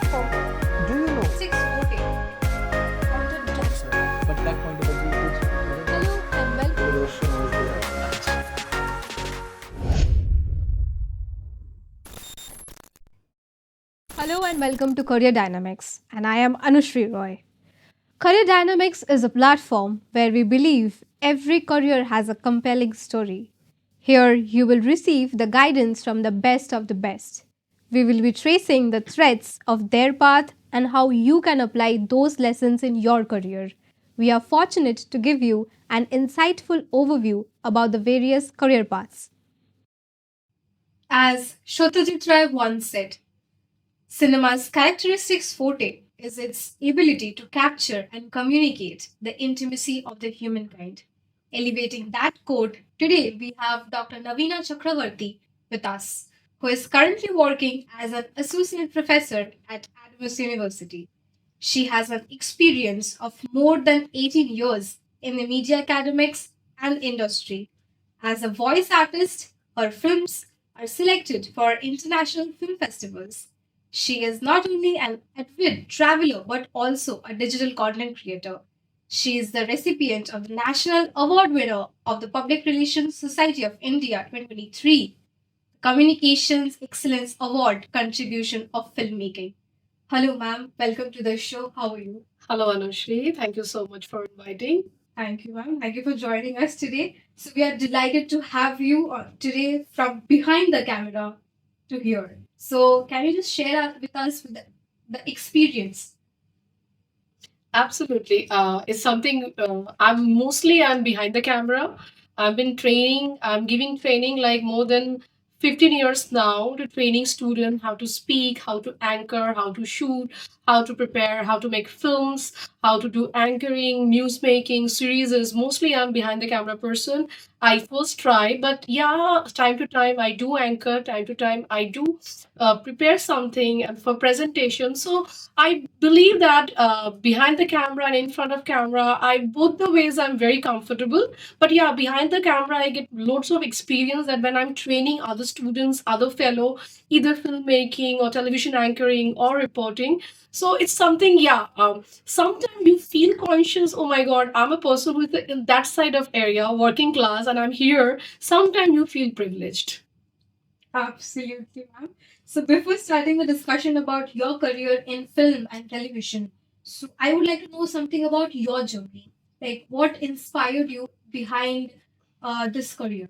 platform. Do you know? Six voting. Content types. But that point of view is Hello and welcome. Hello and welcome to Career Dynamics, and I am Anushri Roy. Career Dynamics is a platform where we believe every career has a compelling story. Here, you will receive the guidance from the best of the best. We will be tracing the threads of their path and how you can apply those lessons in your career. We are fortunate to give you an insightful overview about the various career paths. As Shotajit Ray once said, cinema's characteristics forte is its ability to capture and communicate the intimacy of the humankind. Elevating that quote, today we have Dr. Noveena Chakravorty with us, who is currently working as an associate professor at Adamas University. She has an experience of more than 18 years in the media academics and industry. As a voice artist, her films are selected for international film festivals. She is not only an avid traveler but also a digital content creator. She is the recipient of the National Award winner of the Public Relations Society of India 2023 Communications Excellence Award Contribution of Filmmaking. Hello, ma'am. Welcome to the show. How are you? Hello, Anushri. Thank you so much for inviting. Thank you, ma'am. Thank you for joining us today. So, we are delighted to have you today from behind the camera to here. So, can you just share with us the experience? Absolutely. It's something I'm behind the camera. I've been training, I'm giving training like more than 15 years now to training students how to speak, how to anchor, how to shoot, how to prepare, how to make films, how to do anchoring, news making, series. Mostly I'm behind the camera person. I first try, but yeah, time to time I do anchor, time to time I do prepare something and for presentation. So I believe that behind the camera and in front of camera, I both the ways I'm very comfortable. But yeah, behind the camera, I get lots of experience that when I'm training other students, other fellow, either filmmaking or television anchoring or reporting. So it's something, yeah. Sometimes you feel conscious. Oh my God, I'm a person who is in that side of area, working class, and I'm here. Sometimes you feel privileged. Absolutely, ma'am. So before starting the discussion about your career in film and television, so I would like to know something about your journey. Like what inspired you behind this career?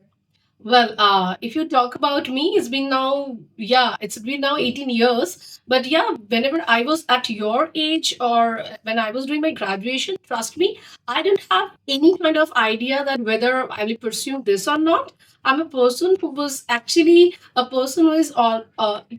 Well, if you talk about me, it's been now 18 years. But yeah, whenever I was at your age or when I was doing my graduation, trust me, I didn't have any kind of idea that whether I will pursue this or not. I'm a person who was actually a person who is on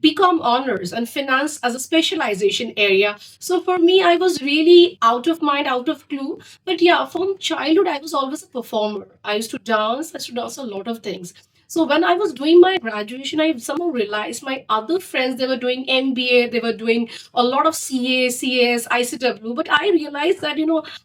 become honors and finance as a specialization area. So for me, I was really out of mind, out of clue. But yeah, from childhood, I was always a performer. I used to dance. I used to dance a lot of things. So when I was doing my graduation, I somehow realized my other friends they were doing MBA, they were doing a lot of CA, CS, ICW. But I realized that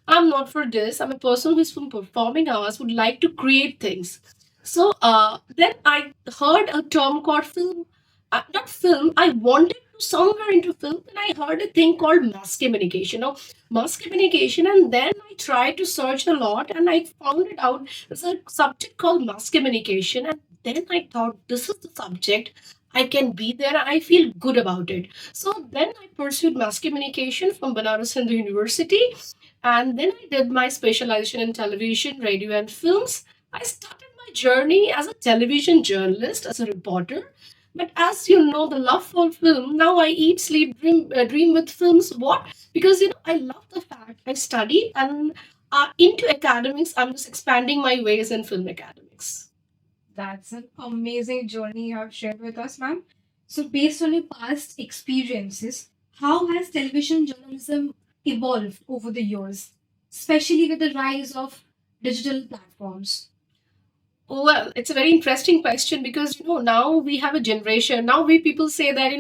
I'm not for this. I'm a person who's from performing arts, would like to create things. So then I heard a term called film, not film. I wanted to somewhere into film, and I heard a thing called mass communication. Mass communication, and then I tried to search a lot, and I found it out. There's a subject called mass communication, and then I thought this is the subject. I can be there. I feel good about it. So then I pursued mass communication from Banaras Hindu University, and then I did my specialization in television, radio, and films. I started my journey as a television journalist, as a reporter. But as you know, the love for film, now I eat, sleep, dream with films. What? Because, I love the fact I study and into academics, I'm just expanding my ways in film academics. That's an amazing journey you have shared with us, ma'am. So, based on your past experiences, how has television journalism evolved over the years, especially with the rise of digital platforms? Well, it's a very interesting question because now we have a generation. Now we people say that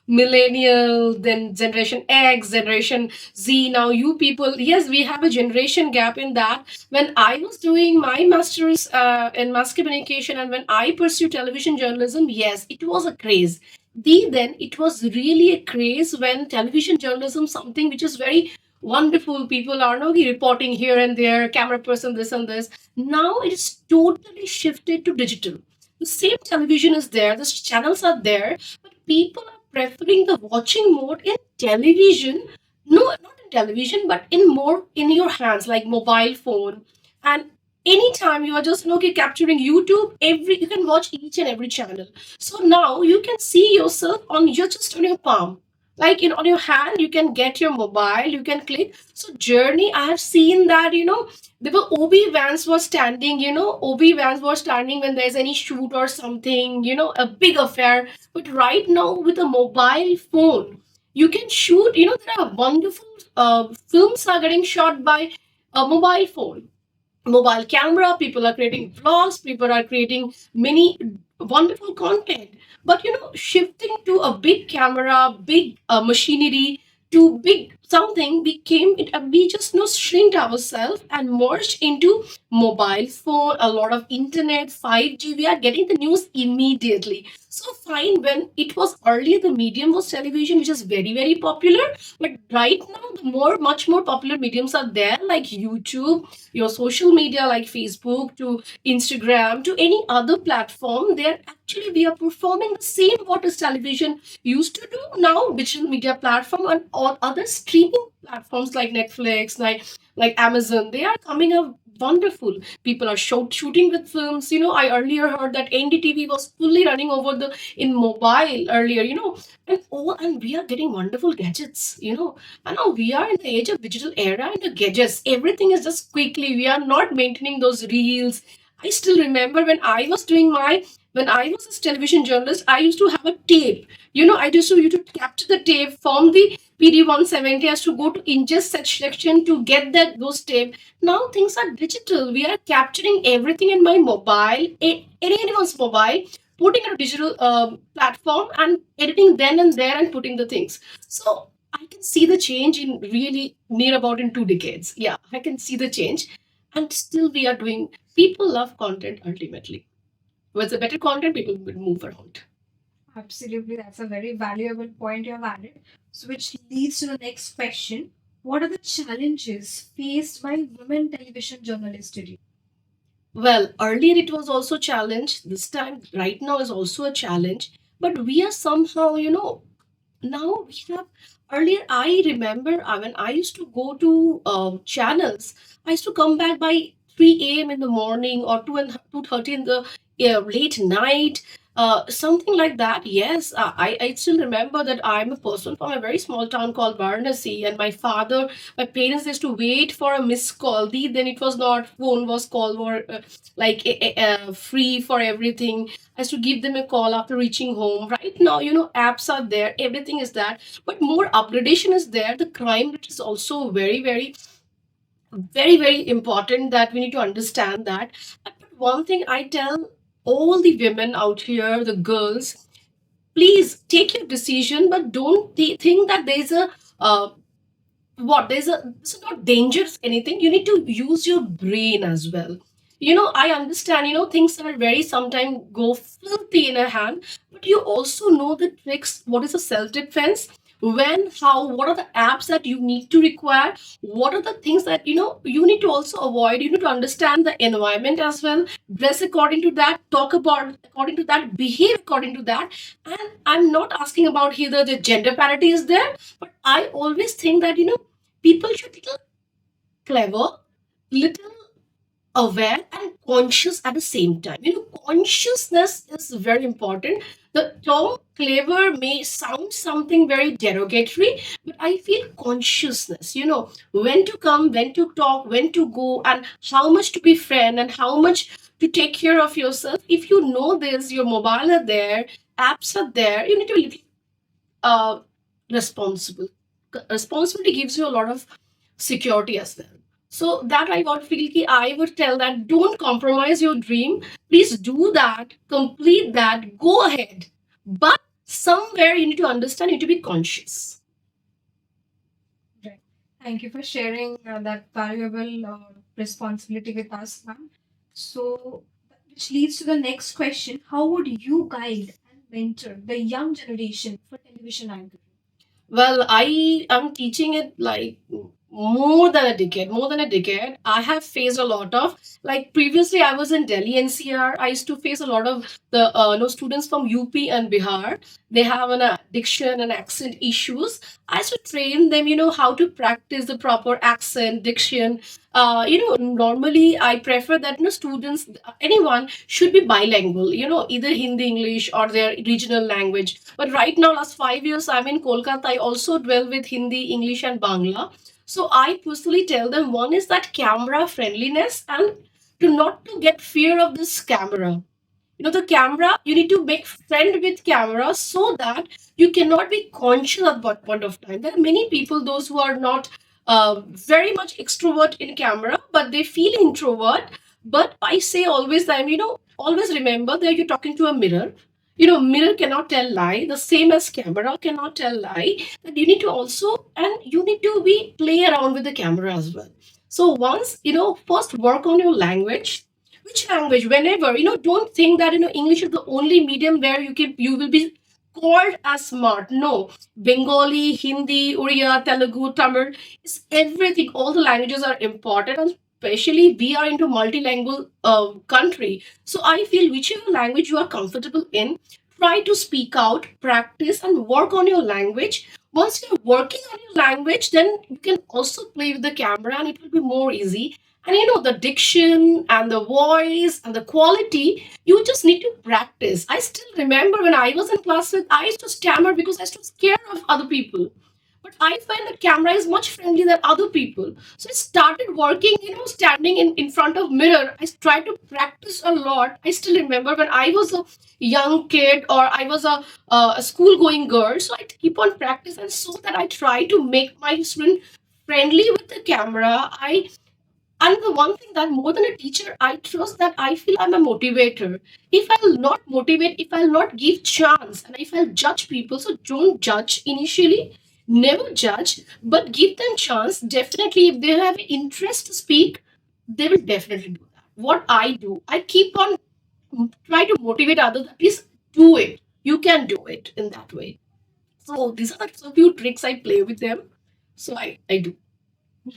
millennial, then generation X, generation Z. Now you people, yes, we have a generation gap in that. When I was doing my masters in mass communication and when I pursued television journalism, yes, it was a craze Then it was really a craze when television journalism, something which is very wonderful. People are now reporting here and there, camera person, this and this. Now it is totally shifted to digital. The same television is there, the channels are there, but people are preferring the watching mode in television. No, not in television, but in more in your hands, like mobile phone. And anytime you are just okay, capturing YouTube, every you can watch each and every channel. So now you can see yourself on your just on your palm. Like on your hand, you can get your mobile, you can click. So journey, I have seen that, there were OB vans were standing, OB vans were standing when there's any shoot or something, a big affair. But right now with a mobile phone, you can shoot, there are wonderful films are getting shot by a mobile phone, mobile camera. People are creating vlogs, people are creating many wonderful content. But shifting to a big camera, big machinery, to big something became it, we just shrinked ourselves and merged into mobile phone, a lot of internet, 5G. We are getting the news immediately. So fine, when it was earlier, the medium was television, which is very very popular. But right now the much more popular mediums are there, like YouTube, your social media like Facebook to Instagram to any other platform. There actually we are performing the same what is television used to do. Now digital media platform and all other streaming platforms like Netflix, like Amazon, they are coming up wonderful. People are shooting with films. I earlier heard that NDTV was fully running over the in mobile earlier. And we are getting wonderful gadgets. And now we are in the age of digital era and the gadgets. Everything is just quickly. We are not maintaining those reels. I still remember when I was a television journalist, I used to have a tape. I used to capture the tape from the PD 170 has to go to ingest section to get those tape. Now things are digital. We are capturing everything in my mobile, anyone's mobile, putting a digital platform and editing then and there and putting the things. So I can see the change in really near about in 2 decades. Yeah, I can see the change. And still we are doing, people love content ultimately. With the better content, people will move around. Absolutely, that's a very valuable point you have added. So, which leads to the next question. What are the challenges faced by women television journalists today? Well, earlier it was also challenge. This time, right now, is also a challenge. But we are somehow, now we have. Earlier, I remember when I used to go to channels, I used to come back by 3 a.m. in the morning or 2:30 in the late night, something like that. Yes, I still remember that I'm a person from a very small town called Varanasi, and my parents used to wait for a missed call. Then it was not phone was call were like free for everything. I used to give them a call after reaching home. Right now, apps are there, everything is there, but more upgradation is there. The crime rate is also very, very, very, very important that we need to understand that. But one thing I tell all the women out here, the girls, please take your decision, but don't think that there's a what there's a this is not dangerous anything. You need to use your brain as well. I understand, things are very sometimes go filthy in a hand, but you also know the tricks. What is a self-defense? When, how, what are the apps that you need to require? What are the things that you need to also avoid? You need to understand the environment as well. Dress according to that, talk about according to that, behave according to that. And I'm not asking about either the gender parity is there, but I always think that people should be little clever, little aware and conscious at the same time. Consciousness is very important. The term clever may sound something very derogatory, but I feel consciousness, when to come, when to talk, when to go, and how much to be friend and how much to take care of yourself. If you know this, your mobile are there, apps are there, you need to be little uh, responsible. Responsibility gives you a lot of security as well. So that I would feel ki I would tell that don't compromise your dream. Please do that, complete that, go ahead. But somewhere you need to understand, you need to be conscious. Right. Thank you for sharing that valuable responsibility with us, ma'am. So, which leads to the next question. How would you guide and mentor the young generation for television anchoring? Well, I am teaching it like more than a decade. More than a decade. I have faced a lot of, like, previously I was in Delhi NCR. I used to face a lot of the no students from UP and Bihar. They have an diction and accent issues. I used to train them, how to practice the proper accent, diction. Normally I prefer that students, anyone should be bilingual. Either Hindi, English, or their regional language. But right now, last 5 years, I'm in Kolkata. I also dwell with Hindi, English, and Bangla. So I personally tell them, one is that camera friendliness, and to not to get fear of this camera. The camera, you need to make friend with camera so that you cannot be conscious at that point of time. There are many people, those who are not very much extrovert in camera, but they feel introvert. But I say always that, always remember that you're talking to a mirror. Mirror cannot tell lie, the same as camera cannot tell lie. That you need to also, and you need to be play around with the camera as well. So once, first work on your language. Which language? Whenever, don't think that, English is the only medium where you will be called as smart. No. Bengali, Hindi, Oriya, Telugu, Tamil, is everything. All the languages are important, and especially we are into multilingual country. So I feel whichever language you are comfortable in, try to speak out, practice, and work on your language. Once you're working on your language, then you can also play with the camera, and it will be more easy. And the diction and the voice and the quality, you just need to practice. I still remember when I was in classes, I used to stammer because I was scared of other people. But I find that camera is much friendly than other people. So I started working, standing in front of mirror. I tried to practice a lot. I still remember when I was a young kid, or I was a school going girl. So I keep on practice, and so that I try to make my student friendly with the camera. And the one thing that more than a teacher, I trust that I feel I'm a motivator. If I'll not motivate, if I'll not give chance, and if I'll judge people, so don't judge initially, never judge, but give them chance. Definitely, if they have interest to speak, they will definitely do that. What I do, I keep on try to motivate others. Please do it. You can do it in that way. So these are the few tricks I play with them. So I do.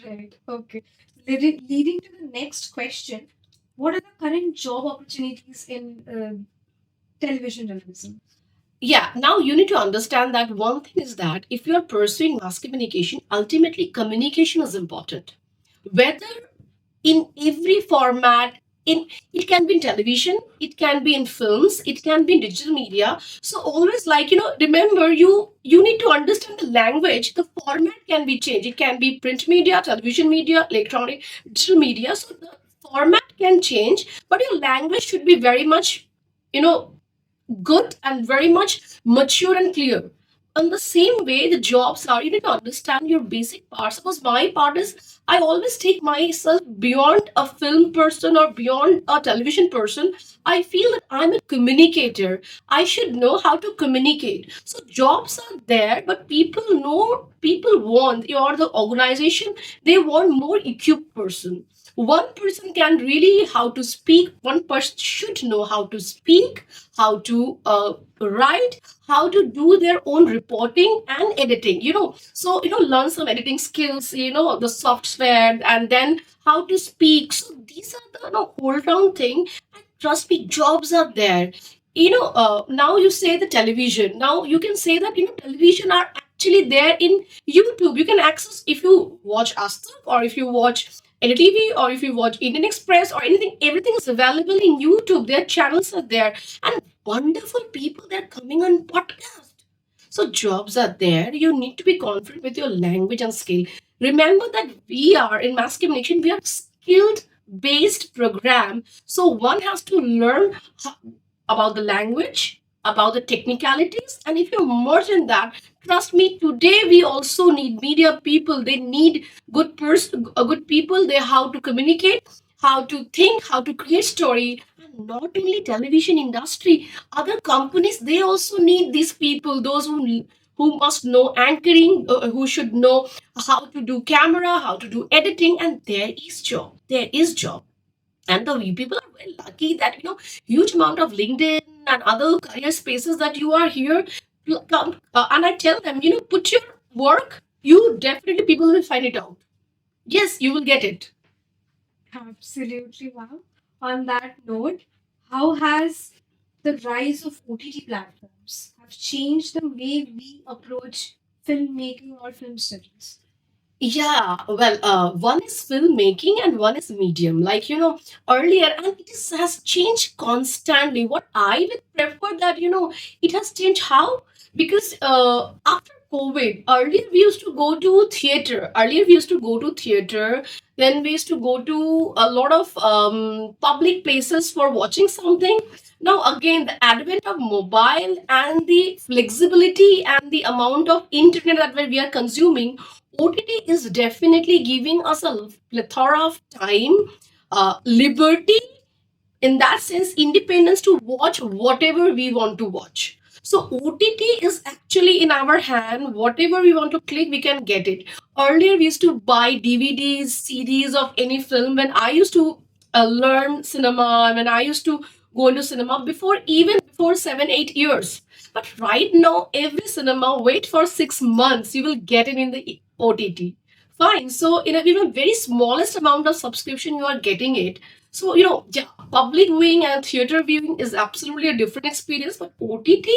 Right. Okay. Leading to the next question, what are the current job opportunities in television journalism? Yeah, now you need to understand that one thing is that if you are pursuing mass communication, ultimately communication is important. Whether in every format, in it can be in television, it can be in films, it can be in digital media. So always, like, remember, you need to understand the language. The format can be changed. It can be print media, television media, electronic, digital media. So the format can change, but your language should be very much, you know good and very much mature and clear. In the same way, the jobs are, you need to understand your basic part. Suppose my part is, I always take myself beyond a film person or beyond a television person. I feel that I'm a communicator. I should know how to communicate. So jobs are there, but people want, or the organization, they want more equipped person. One person can really how to speak. One person should know how to speak, how to write, how to do their own reporting and editing. So learn some editing skills. The software, and then how to speak. So these are the whole round thing. And trust me, jobs are there. Now you say the television. Now you can say that television are actually there in YouTube. You can access if you watch Asta, or if you watch NTV, or if you watch Indian Express or anything, everything is available in YouTube. Their channels are there, and wonderful people, they're coming on podcast. So jobs are there. You need to be confident with your language and skill. Remember that we are in mass communication, we are skilled based program. So one has to learn about the language, about the technicalities, and if you merge in that, trust me, today we also need media people. They need good people. They how to communicate, how to think, how to create story. And not only television industry, other companies, they also need these people. Those who must know anchoring, who should know how to do camera, how to do editing, and there is job. There is job. And the people are very lucky that huge amount of LinkedIn and other career spaces that you are here. Come, and I tell them, put your work. You definitely people will find it out. Yes, you will get it. Absolutely, wow. On that note, how has the rise of OTT platforms have changed the way we approach filmmaking or film studies? Yeah, well, one is filmmaking and one is medium. Like, earlier, and has changed constantly. What I would prefer that, it has changed how? Because after COVID, earlier we used to go to theater. Earlier we used to go to theater. Then we used to go to a lot of public places for watching something. Now, again, the advent of mobile and the flexibility and the amount of internet that we are consuming, OTT is definitely giving us a plethora of time, liberty, in that sense, independence to watch whatever we want to watch. So OTT is actually in our hand. Whatever we want to click, we can get it. Earlier, we used to buy DVDs, CDs of any film. When I used to learn cinema, when I used to go into cinema before, even before 7, 8 years. But right now, every cinema wait for 6 months. You will get it in the OTT. Fine. So in a very smallest amount of subscription, you are getting it. So, yeah, public viewing and theater viewing is absolutely a different experience, but OTT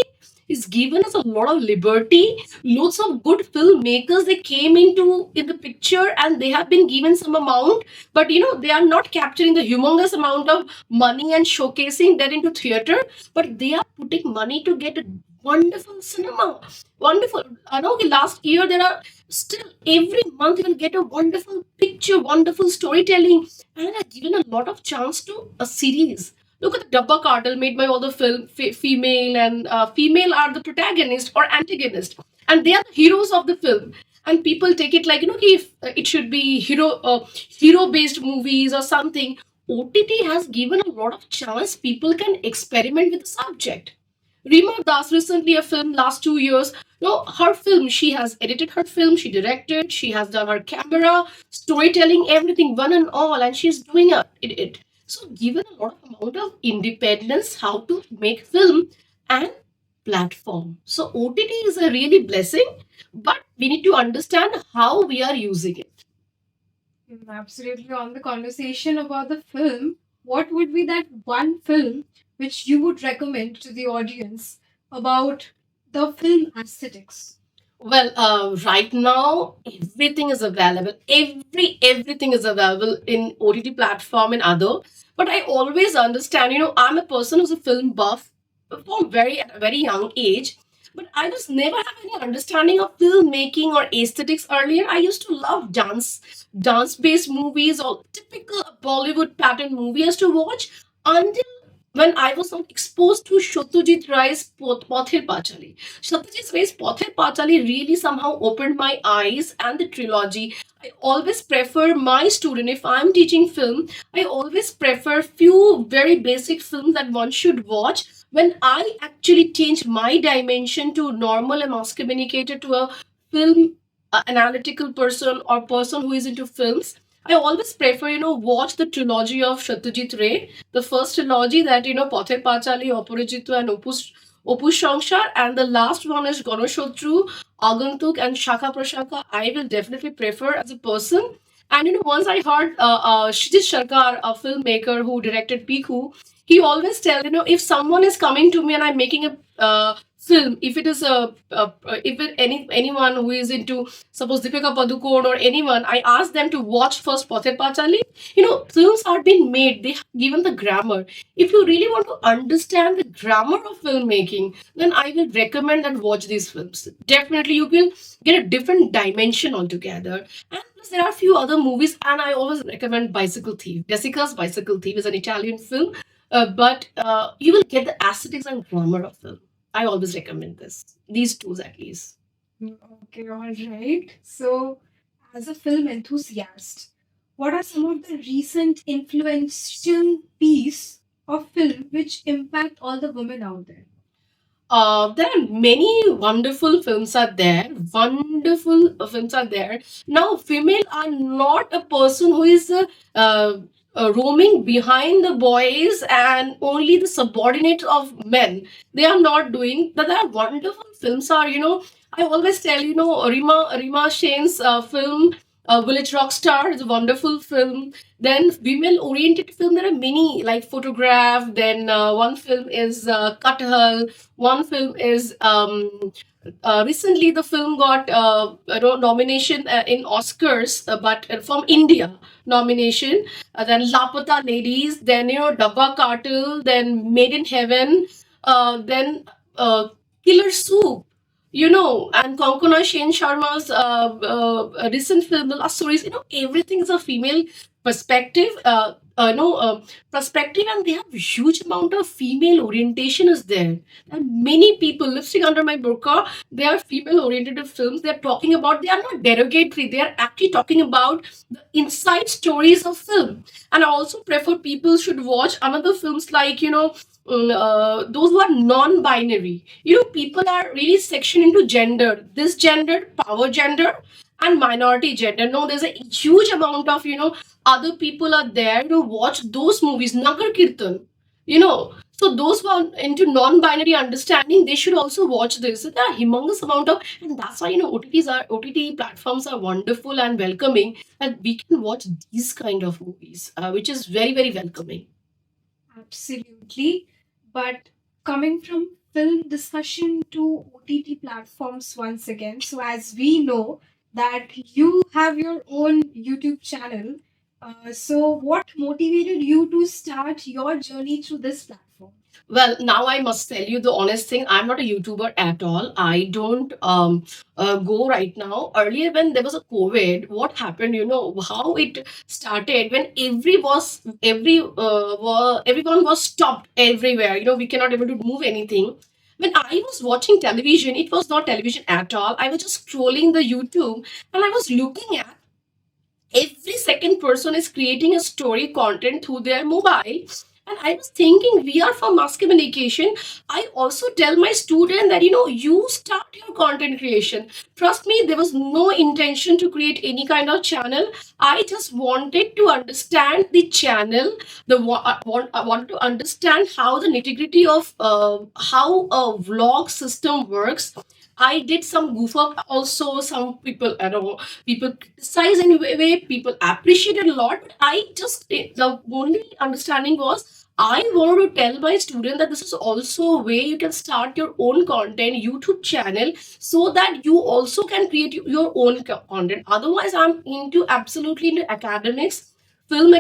is given us a lot of liberty. Lots of good filmmakers they came into in the picture and they have been given some amount, but they are not capturing the humongous amount of money and showcasing that into theater, but they are putting money to get a wonderful cinema. Wonderful. I know last year there are still every month you will get a wonderful picture, wonderful storytelling, and I've given a lot of chance to a series. Look at the Dabba Cartel made by all the female, and female are the protagonist or antagonist, and they are the heroes of the film. And people take it like if it should be hero based movies or something. OTT has given a lot of chance. People can experiment with the subject. Rima Das recently a film last 2 years. No, her film, she has edited her film, she directed, she has done her camera, storytelling, everything, one and all, and she's doing it. So given a lot of amount of independence, how to make film and platform. So OTT is a really blessing, but we need to understand how we are using it. Absolutely. On the conversation about the film, what would be that one film which you would recommend to the audience about the film aesthetics? Well, right now everything is available. Everything is available in OTT platform and other. But I always understand. I'm a person who's a film buff from at a very young age. But I was never have any understanding of filmmaking or aesthetics earlier. I used to love dance-based movies or typical Bollywood pattern movies to watch until when I was not exposed to Satyajit Ray's Pather Pachali. Satyajit Ray's Pather Pachali really somehow opened my eyes and the trilogy. I always prefer my student, if I'm teaching film, I always prefer few very basic films that one should watch. When I actually change my dimension to normal and mass communicator to a film analytical person or person who is into films, I always prefer, watch the trilogy of Satyajit Ray. The first trilogy that, Pather Pachali, Oporijitu and Opus Songshar. And the last one is Ganashotru, Agantuk and Shaka Prashaka. I will definitely prefer as a person. And, once I heard Shijit Sharkar, a filmmaker who directed Piku, he always tell, if someone is coming to me and I'm making a film, if it is anyone who is into, suppose Deepika Padukone or anyone, I ask them to watch first Pather Pachali. Films are being made, they have given the grammar. If you really want to understand the grammar of filmmaking, then I will recommend that watch these films. Definitely, you will get a different dimension altogether. And plus, there are a few other movies, and I always recommend Bicycle Thief. Jessica's Bicycle Thief is an Italian film, but you will get the aesthetics and grammar of film. I always recommend these two at least. Okay, all right. So, as a film enthusiast, what are some of the recent influential piece of film which impact all the women out there? There are many wonderful films are there. Wonderful films are there. Now, female are not a person who is roaming behind the boys and only the subordinates of men. They are not doing that. There are wonderful films. Are I always tell Rima Shane's film. Village Rockstar is a wonderful film. Then female-oriented film. There are many like Photograph. Then one film is Kathal. One film is recently the film got nomination in Oscars, but from India nomination. Then Lapata Ladies, then Dabba Cartel, then Made in Heaven, then Killer Soup. And Konkona Shane Sharma's recent film, The Last Stories, everything is a female perspective. No perspective, and they have huge amount of female orientation is there, and many people lipstick under my burqa, they are female oriented films. They are talking about, they are not derogatory, they are actually talking about the inside stories of film. And I also prefer people should watch another films like those who are non-binary. People are really sectioned into gender, this gender, power gender, and minority gender. No, there's a huge amount of other people are there to watch those movies. Nagar Kirtan, so those who are into non-binary understanding, they should also watch this. So there are humongous amount of, and that's why OTT platforms are wonderful and welcoming, and we can watch these kind of movies, which is very very welcoming. Absolutely. But coming from film discussion to OTT platforms once again, so as we know that you have your own YouTube channel, so what motivated you to start your journey through this platform? Well, now I must tell you the honest thing. I'm not a YouTuber at all. I don't go right now. Earlier, when there was a COVID, what happened? How it started when everyone was stopped everywhere. We cannot able to move anything. When I was watching television, it was not television at all. I was just scrolling the YouTube and I was looking at every second person is creating a story content through their mobile. And I was thinking, we are for mass communication. I also tell my student that you start your content creation. Trust me, there was no intention to create any kind of channel. I just wanted to understand the channel. I wanted to understand how the nitty gritty of how a vlog system works. I did some goof up also. Some people, I don't know, people criticize in a way, people appreciated a lot. But the only understanding was I wanted to tell my student that this is also a way you can start your own content, YouTube channel, so that you also can create your own content. Otherwise, I'm absolutely into academics. Film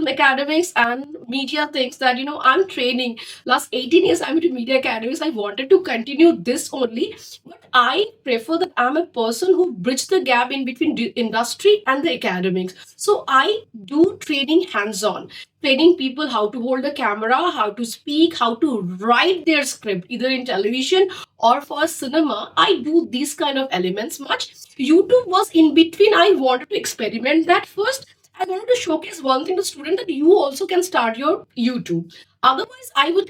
academics and media things that I'm training last 18 years. I'm into media academics. I wanted to continue this only, but I prefer that I'm a person who bridge the gap in between industry and the academics. So I do training hands-on, training people how to hold the camera, how to speak, how to write their script, either in television or for cinema. I do these kind of elements much. YouTube was in between. I wanted to experiment that first. I wanted to showcase one thing to student that you also can start your YouTube. Otherwise, I used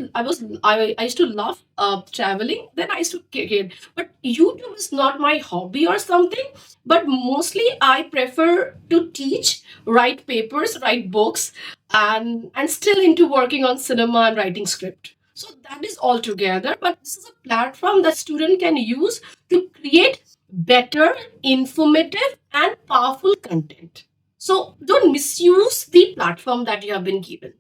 to love traveling. Then I used to kick it. But YouTube is not my hobby or something. But mostly, I prefer to teach, write papers, write books, and still into working on cinema and writing script. So that is all together. But this is a platform that student can use to create better, informative, and powerful content. So don't misuse the platform that you have been given.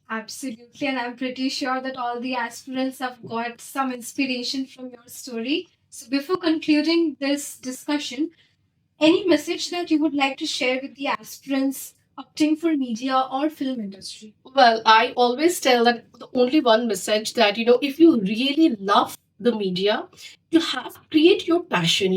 Absolutely, and I'm pretty sure that all the aspirants have got some inspiration from your story. So, before concluding this discussion, any message that you would like to share with the aspirants opting for media or film industry? Well, I always tell that the only one message that, if you really love the media, you have create your passion.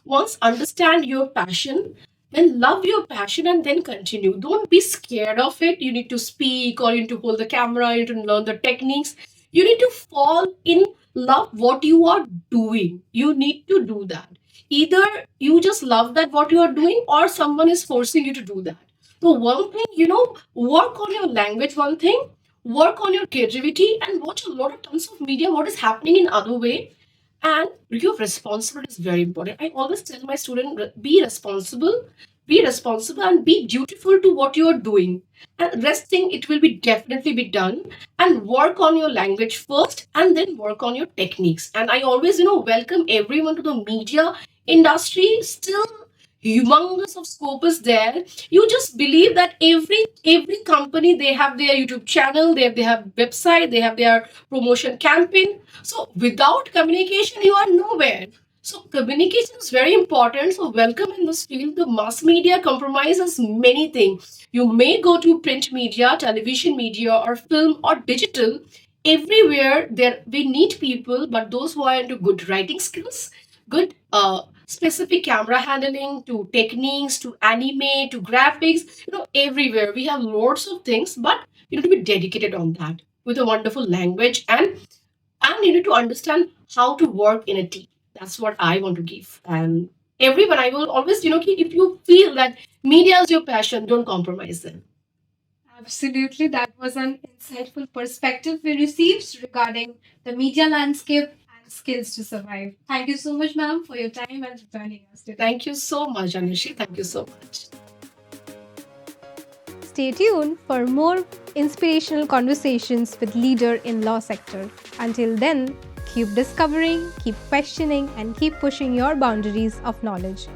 Once understand your passion, then love your passion and then continue. Don't be scared of it. You need to speak or you need to hold the camera, you need to learn the techniques. You need to fall in love what you are doing. You need to do that. Either you just love that what you are doing or someone is forcing you to do that. So one thing, work on your language, one thing, work on your creativity and watch a lot of tons of media, what is happening in other way. And your responsibility is very important. I always tell my student, be responsible, be responsible and be dutiful to what you are doing. And rest thing, it will be definitely be done. And work on your language first, and then work on your techniques. And I always, welcome everyone to the media industry. Still humongous of scope is there. You just believe that every company, they have their YouTube channel, they have website, they have their promotion campaign. So without communication, you are nowhere. So communication is very important. So welcome in this field. The mass media compromises many things. You may go to print media, television media, or film or digital. Everywhere there we need people, but those who are into good writing skills, good specific camera handling, to techniques, to anime, to graphics, everywhere we have lots of things, but you need to be dedicated on that with a wonderful language, and you need to understand how to work in a team. That's what I want to give. And everyone, I will always, if you feel that media is your passion, don't compromise them. Absolutely, that was an insightful perspective we received regarding the media landscape and skills to survive. Thank you so much, ma'am, for your time and joining us today. Thank you so much, Anushi. Thank you so much. Stay tuned for more inspirational conversations with leader in law sector. Until then, keep discovering, keep questioning, and keep pushing your boundaries of knowledge.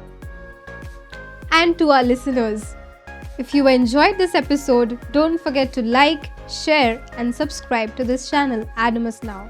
And to our listeners, if you enjoyed this episode, don't forget to like, share, and subscribe to this channel, Adamas Now.